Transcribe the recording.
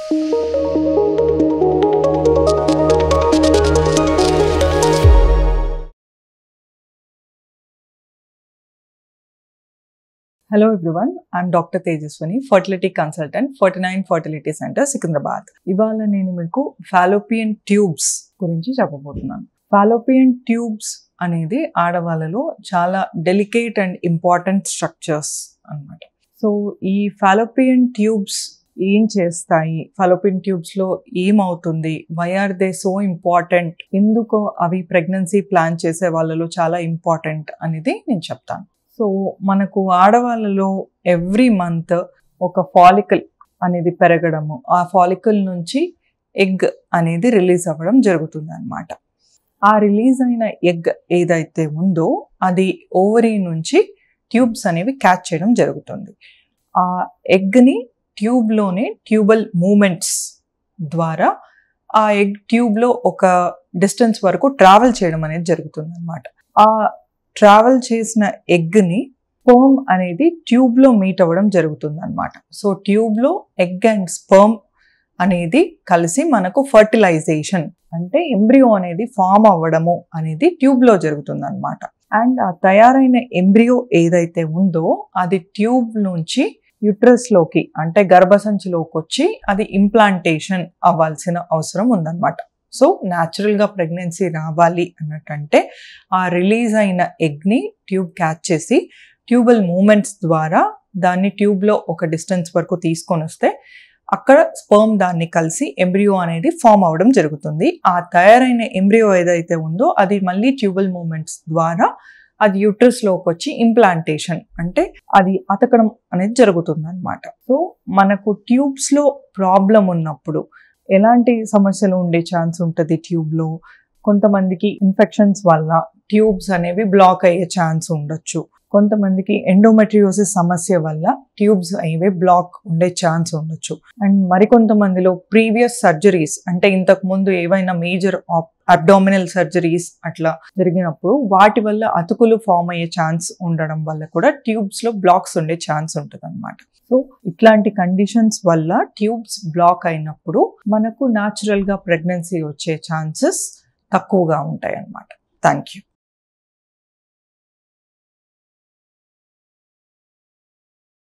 Hello everyone, I'm Dr. Tejaswani, fertility consultant, 49 Fertility Center, Secunderabad. ఇవాళ నేను మీకు Fallopian tubes గురించి చెప్పబోతున్నాను. ఫాలోపియన్ ట్యూబ్స్ అనేది ఆడవాళ్ళలో చాలా డెలికేట్ అండ్ ఇంపార్టెంట్ స్ట్రక్చర్స్ అన్నమాట. సో ఈ ఫాలోపియన్ ట్యూబ్స్ ఏం చేస్తాయి, ఫాలోపియన్ ట్యూబ్స్ లో ఏమవుతుంది, why are they so important, ఎందుకు అవి ప్రెగ్నెన్సీ ప్లాన్ చేసే వాళ్ళలో చాలా ఇంపార్టెంట్ అనేది నేను చెప్తాను. సో మనకు ఆడవాళ్ళలో ఎవ్రీ మంత్ ఒక ఫాలికల్ అనేది పెరగడము, ఆ ఫాలికల్ నుంచి ఎగ్ అనేది రిలీజ్ అవ్వడం జరుగుతుంది అన్నమాట. ఆ రిలీజ్ అయిన ఎగ్ ఏదైతే ఉందో అది ఓవరీ నుంచి ట్యూబ్స్ అనేవి క్యాచ్ చేయడం జరుగుతుంది. ఆ ఎగ్ని ట్యూబ్లోనే ట్యూబల్ మూమెంట్స్ ద్వారా ఆ ఎగ్ ట్యూబ్లో ఒక డిస్టెన్స్ వరకు ట్రావెల్ చేయడం అనేది జరుగుతుంది అన్నమాట. ఆ ట్రావెల్ చేసిన ఎగ్ని స్పర్మ్ అనేది ట్యూబ్లో మీట్ అవ్వడం జరుగుతుంది అన్నమాట. సో ట్యూబ్లో ఎగ్ అండ్ స్పర్మ్ అనేది కలిసి మనకు ఫర్టిలైజేషన్ అంటే ఎంబ్రియో అనేది ఫామ్ అవ్వడము అనేది ట్యూబ్లో జరుగుతుంది అన్నమాట. అండ్ ఆ తయారైన ఎంబ్రియో ఏదైతే ఉందో అది ట్యూబ్ నుంచి యుట్రస్లోకి అంటే గర్భసంచిలోకి వచ్చి అది ఇంప్లాంటేషన్ అవ్వాల్సిన అవసరం ఉందన్నమాట. సో న్యాచురల్గా ప్రెగ్నెన్సీ రావాలి అన్నట్టంటే ఆ రిలీజ్ అయిన ఎగ్ని ట్యూబ్ క్యాచ్ చేసి ట్యూబల్ మూమెంట్స్ ద్వారా దాన్ని ట్యూబ్లో ఒక డిస్టెన్స్ వరకు తీసుకొని వస్తే అక్కడ స్పర్మ్ దాన్ని కలిసి ఎంబ్రియో అనేది ఫామ్ అవ్వడం జరుగుతుంది. ఆ తయారైన ఎంబ్రియో ఏదైతే ఉందో అది మళ్ళీ ట్యూబల్ మూమెంట్స్ ద్వారా అది యూట్రస్లోకి వచ్చి ఇంప్లాంటేషన్ అంటే అది అతకడం అనేది జరుగుతుంది అన్నమాట. సో మనకు ట్యూబ్స్లో ప్రాబ్లం ఉన్నప్పుడు ఎలాంటి సమస్యలు ఉండే ఛాన్స్ ఉంటుంది ట్యూబ్లో, కొంతమందికి ఇన్ఫెక్షన్స్ వల్ల ట్యూబ్స్ అనేవి బ్లాక్ అయ్యే ఛాన్స్ ఉండొచ్చు, కొంతమందికి ఎండోమెట్రియోసిస్ సమస్య వల్ల ట్యూబ్స్ అనేవి బ్లాక్ ఉండే ఛాన్స్ ఉండొచ్చు, అండ్ మరికొంతమందిలో ప్రీవియస్ సర్జరీస్ అంటే ఇంతకు ముందు ఏవైనా మేజర్ అబ్డామినల్ సర్జరీస్ అట్లా జరిగినప్పుడు వాటి వల్ల అతుకులు ఫామ్ అయ్యే ఛాన్స్ ఉండడం వల్ల కూడా ట్యూబ్స్లో బ్లాక్స్ ఉండే ఛాన్స్ ఉంటుంది అన్నమాట. సో ఇట్లాంటి కండిషన్స్ వల్ల ట్యూబ్స్ బ్లాక్ అయినప్పుడు మనకు న్యాచురల్గా ప్రెగ్నెన్సీ వచ్చే ఛాన్సెస్ తక్కువగా ఉంటాయి అన్నమాట. Thank you.